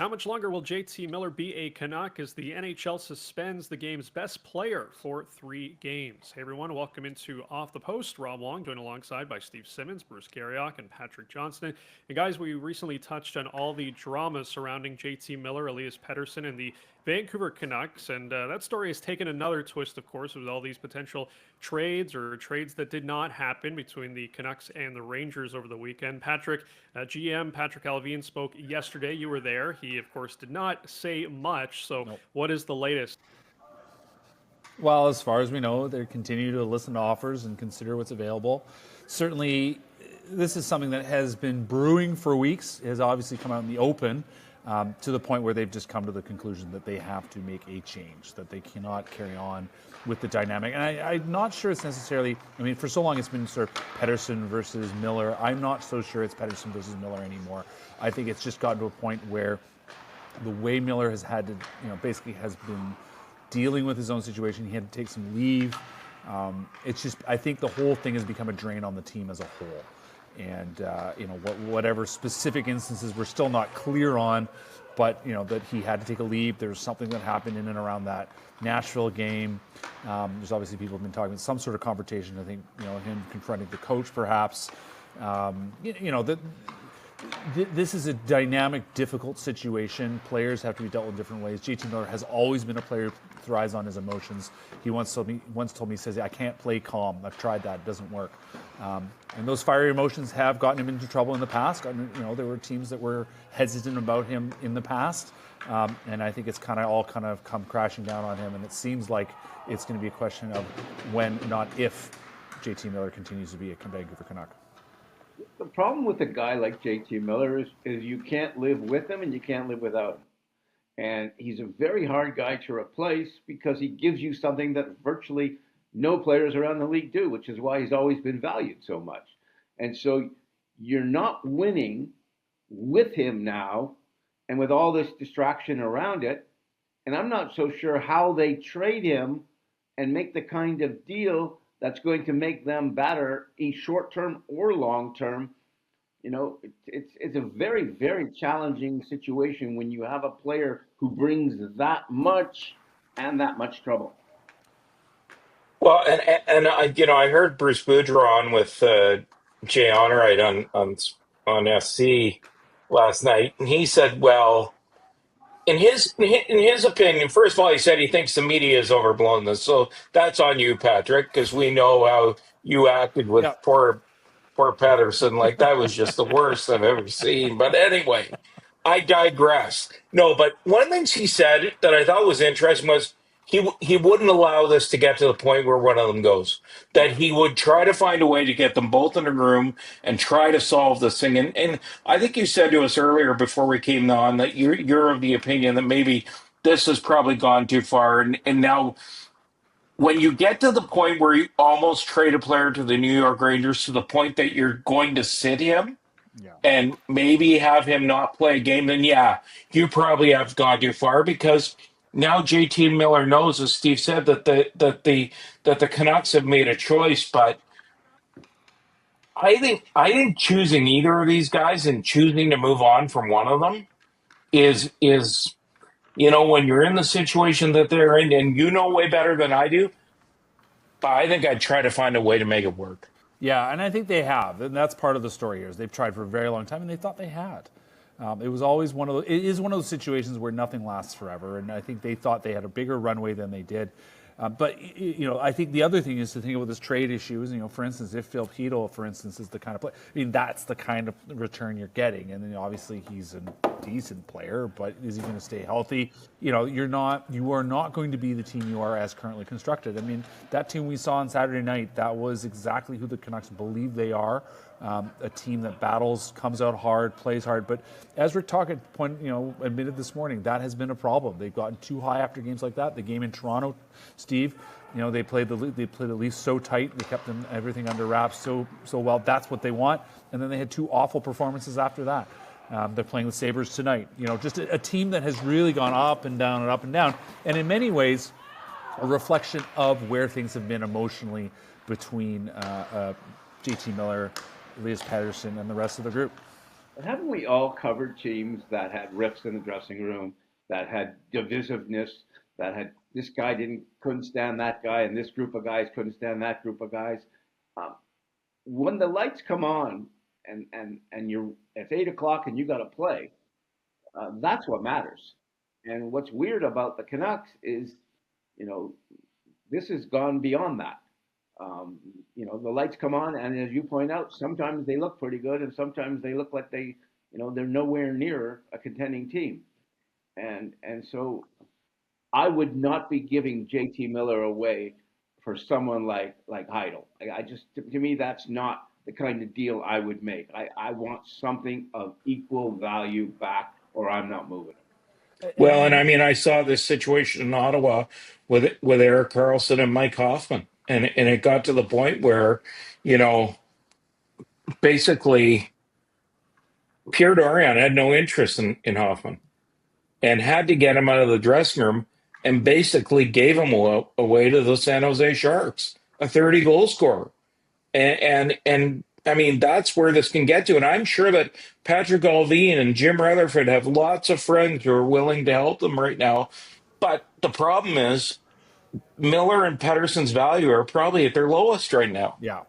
how much longer will JT Miller be a Canuck as the NHL suspends the game's best player for 3 games? Hey everyone, welcome into Off the Post. Rob Wong, joined alongside by Steve Simmons, Bruce Garrioch, and Patrick Johnston. And guys, we recently touched on all the drama surrounding JT Miller, Elias Pettersson, and the Vancouver Canucks, and that story has taken another twist, of course, with all these potential trades or trades that did not happen between the Canucks and the Rangers over the weekend. Patrick, GM Patrick Allvin spoke yesterday. You were there. He, of course, did not say much. So nope. What is the latest? Well, as far as we know, they continue to listen to offers and consider what's available. Certainly, this is something that has been brewing for weeks. It has obviously come out in the open. To the point where they've just come to the conclusion that they have to make a change, that they cannot carry on with the dynamic. And I'm not sure it's necessarily, I mean, for so long it's been sort of Pettersson versus Miller. I'm not so sure it's Pettersson versus Miller anymore. I think it's just gotten to a point where the way Miller has had to, basically has been dealing with his own situation. He had to take some leave. It's just, I think the whole thing has become a drain on the team as a whole. And, whatever specific instances we're still not clear on, but, that he had to take a leave. There was something that happened in and around that Nashville game. There's obviously people have been talking about some sort of confrontation. I think, him confronting the coach perhaps. This is a dynamic, difficult situation. Players have to be dealt with different ways. JT Miller has always been a player who thrives on his emotions. He once told me, he says, I can't play calm. I've tried that. It doesn't work. And those fiery emotions have gotten him into trouble in the past. There were teams that were hesitant about him in the past. And I think it's all come crashing down on him. And it seems like it's going to be a question of when, not if, JT Miller continues to be a Vancouver Canuck. The problem with a guy like JT Miller is you can't live with him and you can't live without him. And he's a very hard guy to replace because he gives you something that virtually no players around the league do, which is why he's always been valued so much. And so you're not winning with him now and with all this distraction around it. And I'm not so sure how they trade him and make the kind of deal that's going to make them better in short term or long term. It's a very, very challenging situation when you have a player who brings that much and that much trouble. Well, and I heard Bruce Boudreau on with Jay Onright on SC last night, and he said, well, in his opinion, first of all, he said he thinks the media has overblown this. So that's on you, Patrick, because we know how you acted with poor Pettersson. Like, that was just the worst I've ever seen. But anyway, I digress. No, but one of the things he said that I thought was interesting was he wouldn't allow this to get to the point where one of them goes. That he would try to find a way to get them both in a room and try to solve this thing. And I think you said to us earlier before we came on that you're of the opinion that maybe this has probably gone too far. And now when you get to the point where you almost trade a player to the New York Rangers to the point that you're going to sit him and maybe have him not play a game, then you probably have gone too far because now JT Miller knows, as Steve said, that the Canucks have made a choice. But I think choosing either of these guys and choosing to move on from one of them is when you're in the situation that they're in, and way better than I do, I think I'd try to find a way to make it work. Yeah, and I think they have, and that's part of the story here. Is they've tried for a very long time, and they thought they had. It was always it is one of those situations where nothing lasts forever, and I think they thought they had a bigger runway than they did. But I think the other thing is to think about this trade issue is, for instance, if Phil Hedl, for instance, is the kind of player, that's the kind of return you're getting. And then obviously he's a decent player, but is he going to stay healthy? You are not going to be the team you are as currently constructed. I mean, that team we saw on Saturday night, that was exactly who the Canucks believe they are. A team that battles, comes out hard, plays hard. But as we're talking, admitted this morning, that has been a problem. They've gotten too high after games like that. The game in Toronto, Steve, they played the Leafs so tight. They kept everything under wraps so well. That's what they want. And then they had two awful performances after that. They're playing the Sabres tonight. Just a team that has really gone up and down and up and down. And in many ways, a reflection of where things have been emotionally between JT Miller, Elias Pettersson, and the rest of the group. But haven't we all covered teams that had rifts in the dressing room, that had divisiveness, that had this guy couldn't stand that guy, and this group of guys couldn't stand that group of guys? Um, when the lights come on and you're it's 8 o'clock and you got to play, that's what matters. And what's weird about the Canucks is, you know, this has gone beyond that. Um, the lights come on, and as you point out, sometimes they look pretty good, and sometimes they look like they're nowhere near a contending team. And so I would not be giving JT Miller away for someone like Heidel. I just, to me, that's not the kind of deal I would make. I want something of equal value back, or I'm not moving. Well, and I mean, I saw this situation in Ottawa with Eric Carlson and Mike Hoffman, and it got to the point where, you know, basically Pierre Dorion had no interest in Hoffman and had to get him out of the dressing room and basically gave him away to the San Jose Sharks, a 30 goal scorer. And I mean, that's where this can get to. And I'm sure that Patrick Alvin and Jim Rutherford have lots of friends who are willing to help them right now. But the problem is Miller and Pedersen's value are probably at their lowest right now. Yeah.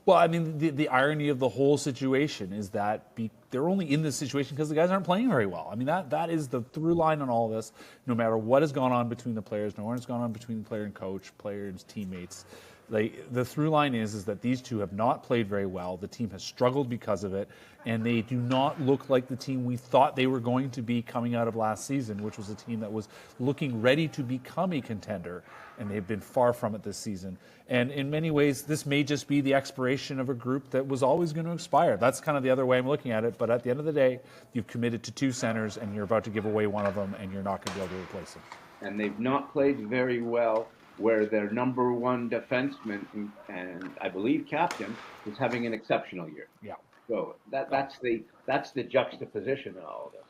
Well, I mean, the irony of the whole situation is that they're only in this situation because the guys aren't playing very well. I mean, that is the through line on all of this. No matter what has gone on between the players, no one has gone on between the player and coach, player and teammates. The through line is that these two have not played very well. The team has struggled because of it, and they do not look like the team we thought they were going to be coming out of last season, which was a team that was looking ready to become a contender, and they've been far from it this season. And in many ways, this may just be the expiration of a group that was always going to expire. That's kind of the other way I'm looking at it. But at the end of the day, you've committed to two centers, and you're about to give away one of them, and you're not going to be able to replace them. And they've not played very well where their number one defenseman and I believe captain is having an exceptional year. Yeah. So that's the juxtaposition in all of this.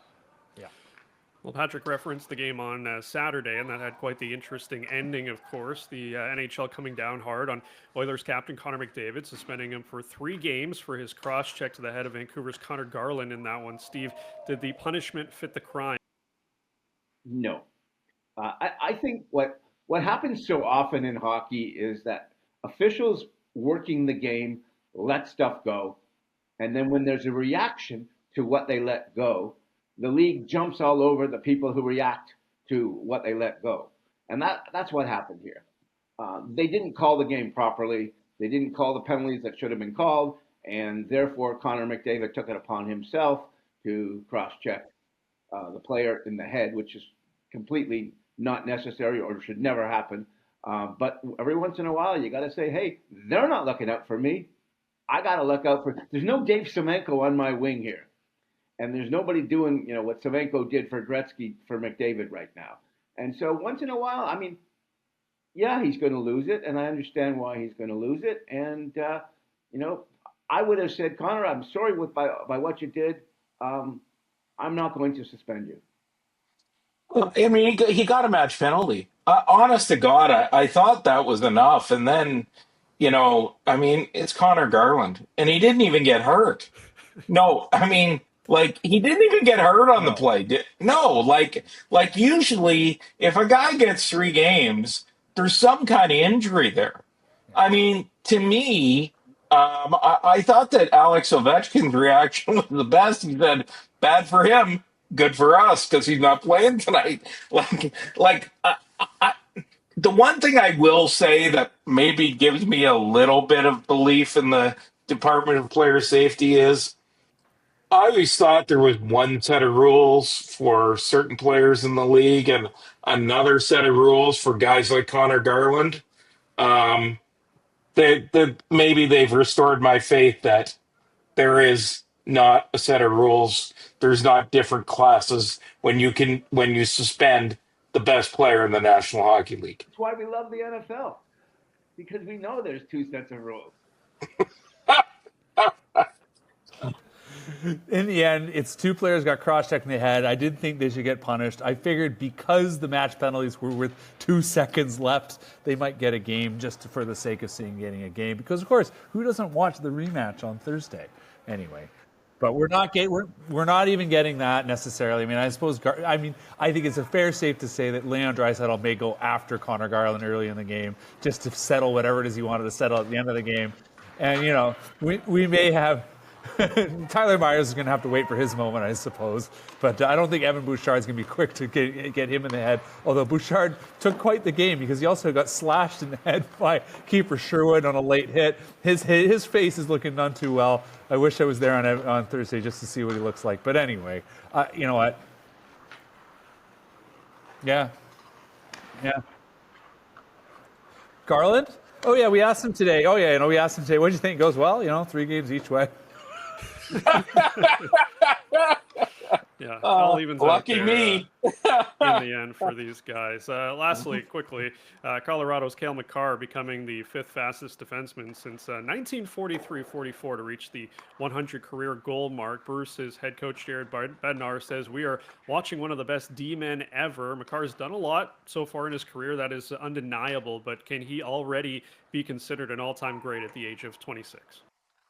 Yeah. Well, Patrick referenced the game on Saturday, and that had quite the interesting ending, of course. The NHL coming down hard on Oilers captain Connor McDavid, suspending him for 3 games for his cross-check to the head of Vancouver's Connor Garland in that one. Steve, did the punishment fit the crime? No. I think what happens so often in hockey is that officials working the game let stuff go, and then when there's a reaction to what they let go, the league jumps all over the people who react to what they let go. And that's what happened here. They didn't call the game properly. They didn't call the penalties that should have been called, and therefore Connor McDavid took it upon himself to cross-check the player in the head, which is completely not necessary or should never happen. But every once in a while, you got to say, hey, they're not looking out for me. I got to look out for – there's no Dave Semenko on my wing here. And there's nobody doing, what Semenko did for Gretzky for McDavid right now. And so once in a while, I mean, yeah, he's going to lose it, and I understand why he's going to lose it. And, I would have said, Connor, I'm sorry by what you did. I'm not going to suspend you. Well, I mean, he got a match penalty. Honest to God, I thought that was enough. And then, I mean, it's Connor Garland, and he didn't even get hurt. No, I mean, he didn't even get hurt on the play. No, usually if a guy gets 3 games, there's some kind of injury there. I mean, to me, I thought that Alex Ovechkin's reaction was the best. He said, "Bad for him, good for us," because he's not playing tonight. The one thing I will say that maybe gives me a little bit of belief in the Department of Player Safety is I always thought there was one set of rules for certain players in the league and another set of rules for guys like Connor Garland. Maybe they've restored my faith that there is not a set of rules. There's not different classes when you suspend the best player in the National Hockey League. That's why we love the NFL, because we know there's 2 sets of rules. In the end, it's 2 players got cross-checked in the head. I didn't think they should get punished. I figured because the match penalties were with 2 seconds left, they might get a game just for the sake of getting a game. Because, of course, who doesn't watch the rematch on Thursday? Anyway, But we're not even getting that necessarily. I mean, I suppose. I think it's a safe to say that Leon Draisaitl may go after Connor Garland early in the game just to settle whatever it is he wanted to settle at the end of the game, and we may have. Tyler Myers is going to have to wait for his moment, I suppose. But I don't think Evan Bouchard is going to be quick to get him in the head. Although Bouchard took quite the game because he also got slashed in the head by keeper Sherwood on a late hit. His face is looking none too well. I wish I was there on Thursday just to see what he looks like. But anyway, you know what? Yeah. Garland? Oh, yeah, we asked him today. We asked him today, what do you think? Goes well, 3 games each way. Yeah, all evens out lucky there, me. in the end for these guys. Lastly, quickly, Colorado's Cale Makar becoming the 5th fastest defenseman since 1943-44 to reach the 100 career goal mark. Bruce's head coach Jared Bednar says, "We are watching one of the best D-men ever." Makar's done a lot so far in his career, that is undeniable, but can he already be considered an all-time great at the age of 26?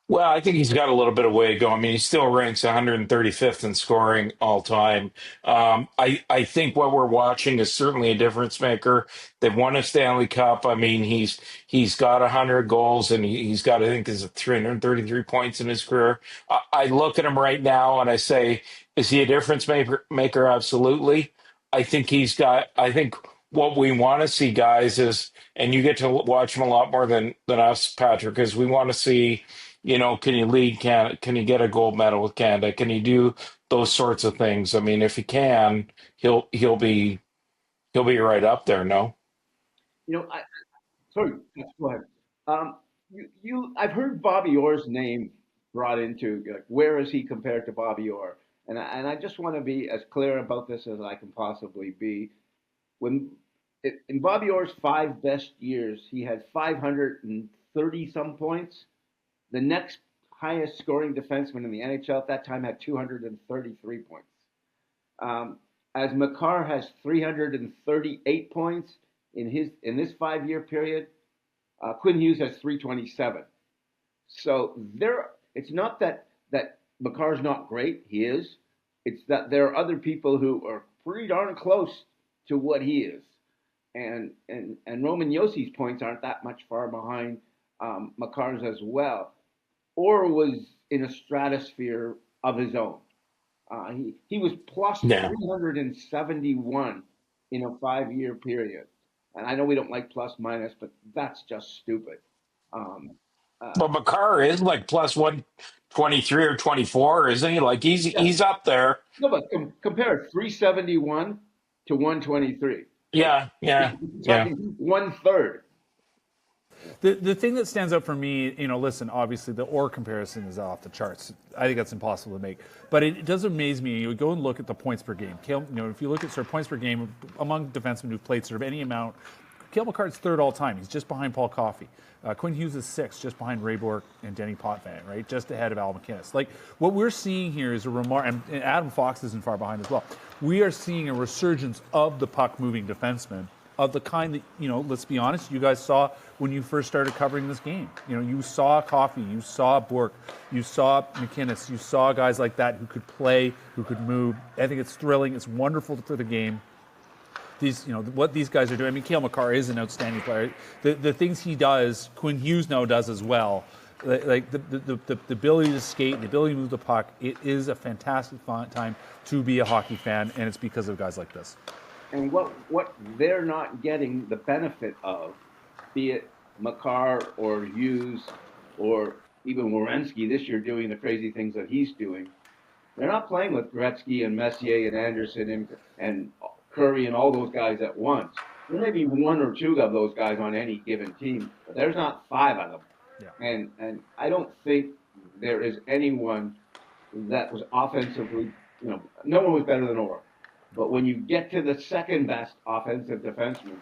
Well, I think he's got a little bit of way to go. I mean, he still ranks 135th in scoring all time. I think what we're watching is certainly a difference maker. They've won a Stanley Cup. I mean, he's got 100 goals and he's got, I think, is it 333 points in his career. I look at him right now and I say, is he a difference maker? Absolutely. I think I think what we want to see, guys, is, and you get to watch him a lot more than us, Patrick, is we want to see, can he lead Canada? Can he get a gold medal with Canada? Can he do those sorts of things? I mean, if he can, he'll be right up there. No. Sorry, go ahead. I've heard Bobby Orr's name brought into, like, where is he compared to Bobby Orr? And I just want to be as clear about this as I can possibly be. In Bobby Orr's 5 best years, he had 530 some points. The next highest scoring defenseman in the NHL at that time had 233 points. As Makar has 338 points in this 5-year period, Quinn Hughes has 327. So it's not that Makar's not great. He is. It's that there are other people who are pretty darn close to what he is. And Roman Yossi's points aren't that much far behind Makar's as well. Or was in a stratosphere of his own. He was plus 371 in a 5-year period. And I know we don't like plus minus, but that's just stupid. But Makar is like plus 123 or 24, isn't he? Like he's up there. No, but compare 371 to 123. Yeah. 1/3. The thing that stands out for me, listen, obviously the Orr comparison is off the charts. I think that's impossible to make. But it does amaze me. You go and look at the points per game. Cale, if you look at sort of points per game among defensemen who've played sort of any amount, Cale Makar's 3rd all time. He's just behind Paul Coffey. Quinn Hughes is 6th, just behind Ray Bourque and Denny Potvin, right? Just ahead of Al McInnes. Like, what we're seeing here is and Adam Fox isn't far behind as well. We are seeing a resurgence of the puck-moving defenseman, of the kind that, let's be honest, you guys saw when you first started covering this game. You saw Coffey, you saw Bourque, you saw McInnes, you saw guys like that who could play, who could move. I think it's thrilling. It's wonderful for the game. What these guys are doing. I mean, Cale Makar is an outstanding player. The things he does, Quinn Hughes now does as well. Like the ability to skate, the ability to move the puck. It is a fantastic time to be a hockey fan, and it's because of guys like this. And what they're not getting the benefit of, be it Makar or Hughes or even Werenski this year doing the crazy things that he's doing, they're not playing with Gretzky and Messier and Anderson and Curry and all those guys at once. There may be 1 or 2 of those guys on any given team, but there's not 5 of them. Yeah. And I don't think there is anyone that was offensively, no one was better than Orr. But when you get to the second best offensive defenseman,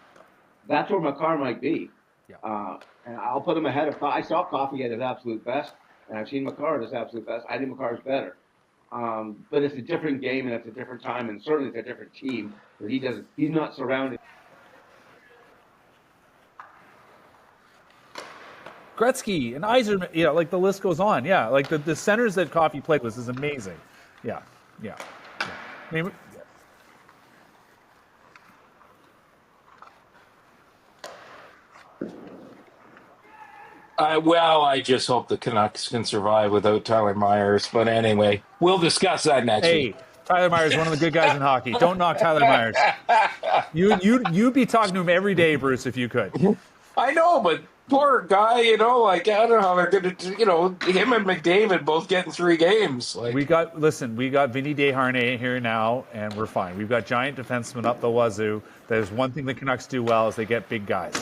that's where Makar might be. Yeah. And I'll put him ahead of. I saw Coffey at his absolute best, and I've seen Makar at his absolute best. I think Makar's better. But it's a different game, and it's a different time, and certainly it's a different team. But he's not surrounded. Gretzky and Yzerman, yeah, like the list goes on. Yeah, like the centers that Coffey played with is amazing. Yeah. I mean, Well, I just hope the Canucks can survive without Tyler Myers. But anyway, we'll discuss that next week. Tyler Myers, one of the good guys in hockey. Don't knock Tyler Myers. You'd be talking to him every day, Bruce, if you could. I know, but poor guy, like, I don't know how they're going to, him and McDavid both getting 3 games. Like, we got Vinny Desharnais here now, and we're fine. We've got giant defensemen up the wazoo. There's one thing the Canucks do well is they get big guys.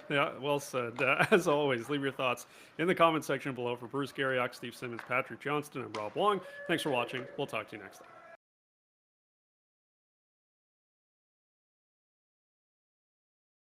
Yeah, well said. As always, leave your thoughts in the comment section below. For Bruce Garrioch, Steve Simmons, Patrick Johnston, and Rob Wong, thanks for watching. We'll talk to you next time.